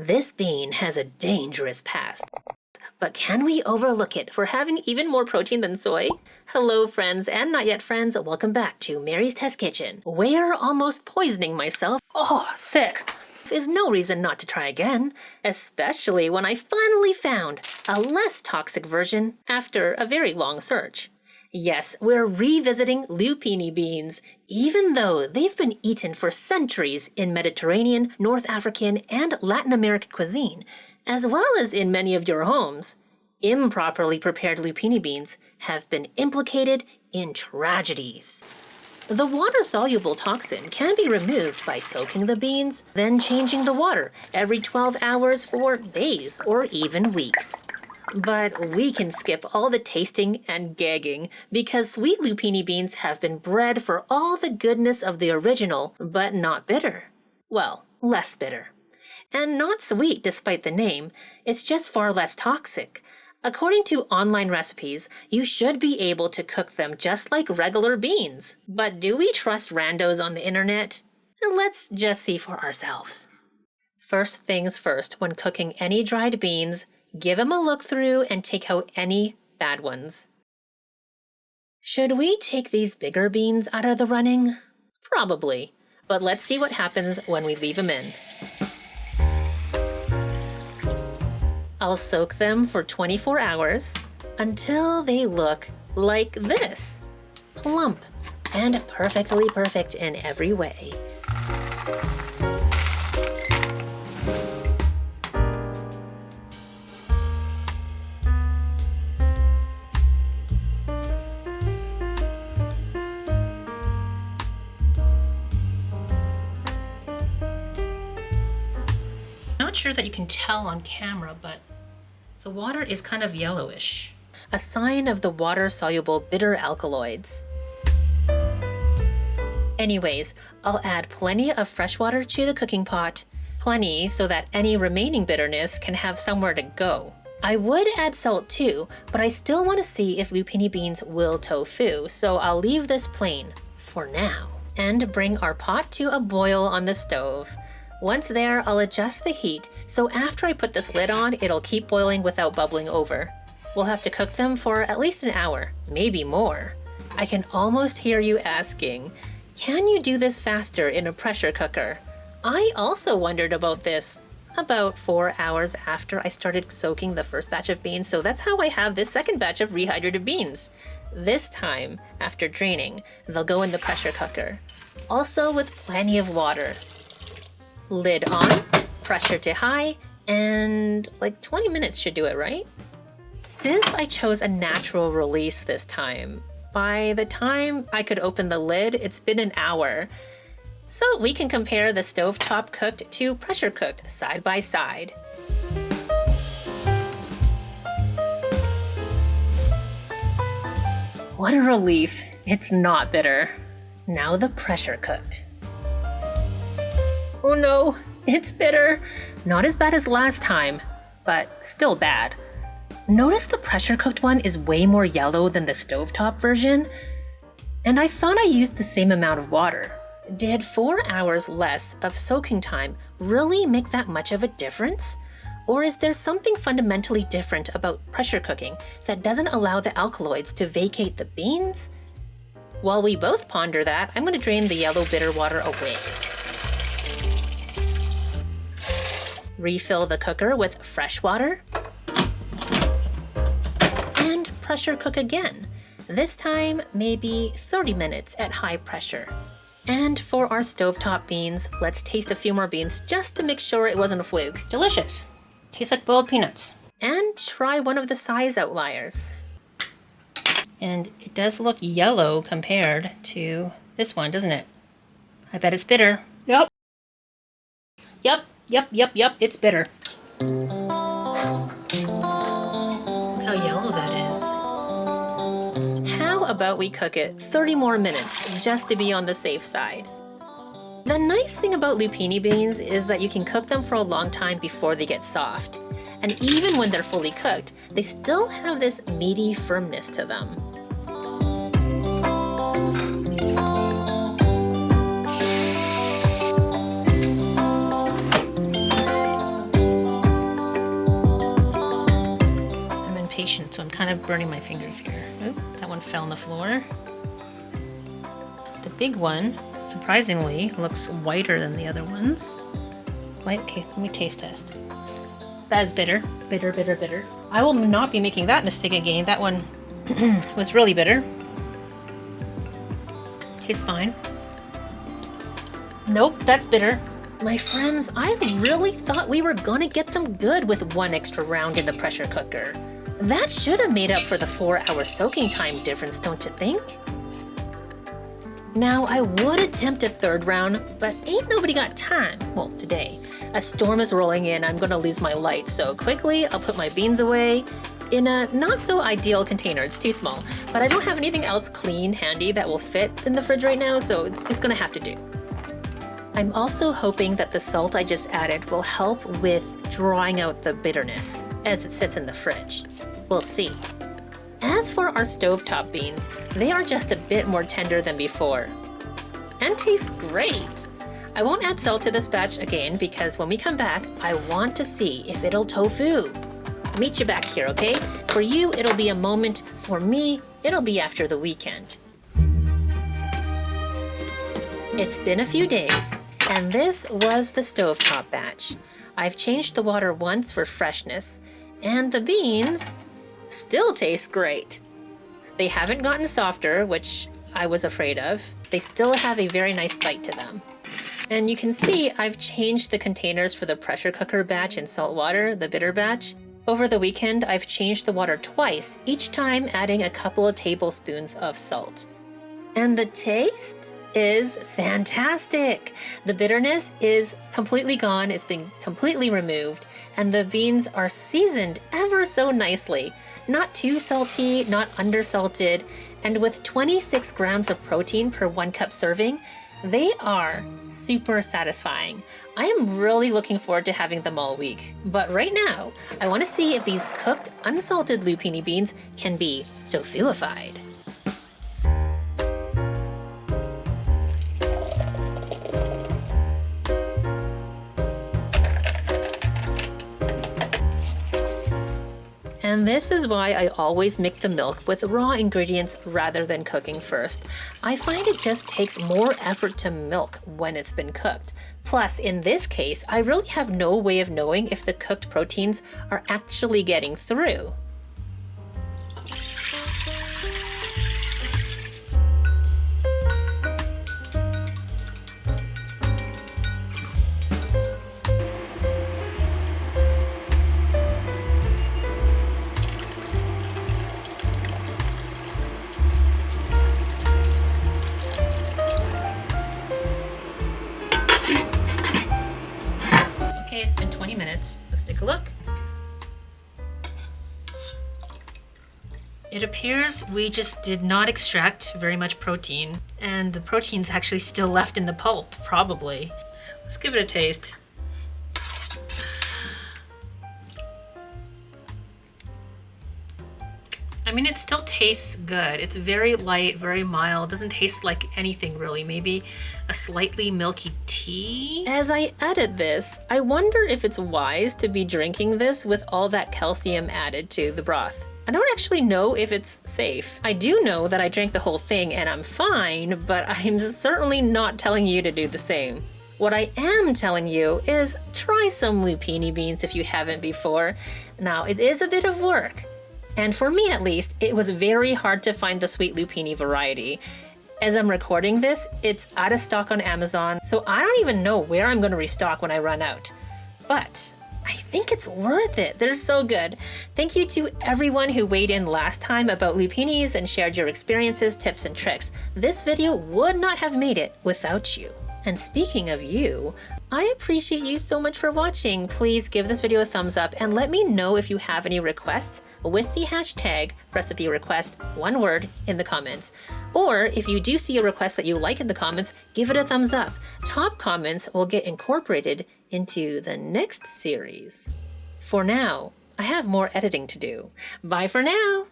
This bean has a dangerous past. But can we overlook it for having even more protein than soy? Hello, friends and not yet friends. Welcome back to Mary's Test Kitchen, where almost poisoning myself, sick, is no reason not to try again, especially when I finally found a less toxic version after a very long search. Yes, we're revisiting Lupini beans, even though they've been eaten for centuries in Mediterranean, North African, and Latin American cuisine, as well as in many of your homes. Improperly prepared Lupini beans have been implicated in tragedies. The water-soluble toxin can be removed by soaking the beans, then changing the water every 12 hours for days or even weeks. But we can skip all the tasting and gagging because sweet Lupini beans have been bred for all the goodness of the original, but not bitter. Well, less bitter. And not sweet despite the name, it's just far less toxic. According to online recipes, you should be able to cook them just like regular beans. But do we trust randos on the internet? Let's just see for ourselves. First things first, when cooking any dried beans, give them a look through and take out any bad ones. Should we take these bigger beans out of the running? Probably, but let's see what happens when we leave them in. I'll soak them for 24 hours until they look like this. Plump and perfectly perfect in every way. Not sure that you can tell on camera, but the water is kind of yellowish. A sign of the water-soluble bitter alkaloids. Anyways, I'll add plenty of fresh water to the cooking pot. Plenty so that any remaining bitterness can have somewhere to go. I would add salt too, but I still want to see if Lupini beans will tofu, so I'll leave this plain for now. And bring our pot to a boil on the stove. Once there, I'll adjust the heat, so after I put this lid on, it'll keep boiling without bubbling over. We'll have to cook them for at least an hour, maybe more. I can almost hear you asking, can you do this faster in a pressure cooker? I also wondered about this about 4 hours after I started soaking the first batch of beans, so that's how I have this second batch of rehydrated beans. This time, after draining, they'll go in the pressure cooker, also with plenty of water. Lid on, pressure to high, and like 20 minutes should do it, right? Since I chose a natural release this time, by the time I could open the lid, it's been an hour. So we can compare the stovetop cooked to pressure cooked side by side. What a relief, it's not bitter. Now the pressure cooked. Oh no, it's bitter. Not as bad as last time, but still bad. Notice the pressure-cooked one is way more yellow than the stovetop version. And I thought I used the same amount of water. Did 4 hours less of soaking time really make that much of a difference? Or is there something fundamentally different about pressure cooking that doesn't allow the alkaloids to vacate the beans? While we both ponder that, I'm going to drain the yellow bitter water away. Refill the cooker with fresh water. And pressure cook again. This time, maybe 30 minutes at high pressure. And for our stovetop beans, let's taste a few more beans just to make sure it wasn't a fluke. Delicious. Tastes like boiled peanuts. And try one of the size outliers. And it does look yellow compared to this one, doesn't it? I bet it's bitter. Yep, it's bitter. Look how yellow that is. How about we cook it 30 more minutes just to be on the safe side? The nice thing about Lupini beans is that you can cook them for a long time before they get soft. And even when they're fully cooked, they still have this meaty firmness to them. impatient, so I'm kind of burning my fingers here. Oop, that one fell on the floor. The big one, surprisingly, looks whiter than the other ones. Okay, let me taste test. That's bitter. Bitter, bitter, bitter. I will not be making that mistake again. That one was really bitter. Tastes fine. Nope, that's bitter. My friends, I really thought we were gonna get them good with one extra round in the pressure cooker. That should have made up for the 4-hour soaking time difference, don't you think? Now, I would attempt a third round, but ain't nobody got time. Well, today. A storm is rolling in, I'm gonna lose my light, so quickly I'll put my beans away in a not so ideal container. It's too small, but I don't have anything else clean handy that will fit in the fridge right now, so it's gonna have to do. I'm also hoping that the salt I just added will help with drawing out the bitterness as it sits in the fridge. We'll see. As for our stovetop beans, they are just a bit more tender than before. And taste great! I won't add salt to this batch again because when we come back, I want to see if it'll tofu. Meet you back here, okay? For you, it'll be a moment. For me, it'll be after the weekend. It's been a few days, and this was the stovetop batch. I've changed the water once for freshness, and the beans still taste great. They haven't gotten softer, which I was afraid of. They still have a very nice bite to them. And you can see I've changed the containers for the pressure cooker batch in salt water, the bitter batch. Over the weekend, I've changed the water twice, each time adding a couple of tablespoons of salt. And the taste is fantastic. The bitterness is completely gone. It's been completely removed. And the beans are seasoned ever so nicely. Not too salty, not undersalted. And with 26 grams of protein per 1 cup serving, they are super satisfying. I am really looking forward to having them all week. But right now, I want to see if these cooked, unsalted lupini beans can be tofuified. And this is why I always make the milk with raw ingredients rather than cooking first. I find it just takes more effort to milk when it's been cooked. Plus, in this case, I really have no way of knowing if the cooked proteins are actually getting through. Okay, it's been 20 minutes. Let's take a look. It appears we just did not extract very much protein, and the protein's actually still left in the pulp, probably. Let's give it a taste. I mean, it still tastes good. It's very light, very mild. Doesn't taste like anything really. Maybe a slightly milky tea? As I edit this, I wonder if it's wise to be drinking this with all that calcium added to the broth. I don't actually know if it's safe. I do know that I drank the whole thing and I'm fine, but I'm certainly not telling you to do the same. What I am telling you is try some lupini beans if you haven't before. Now, it is a bit of work. And for me at least, it was very hard to find the sweet lupini variety. As I'm recording this, it's out of stock on Amazon, so I don't even know where I'm going to restock when I run out. But I think it's worth it. They're so good. Thank you to everyone who weighed in last time about lupinis and shared your experiences, tips, and tricks. This video would not have made it without you. And speaking of you, I appreciate you so much for watching. Please give this video a thumbs up and let me know if you have any requests with the hashtag recipe request, one word, in the comments. Or if you do see a request that you like in the comments, give it a thumbs up. Top comments will get incorporated into the next series. For now, I have more editing to do. Bye for now.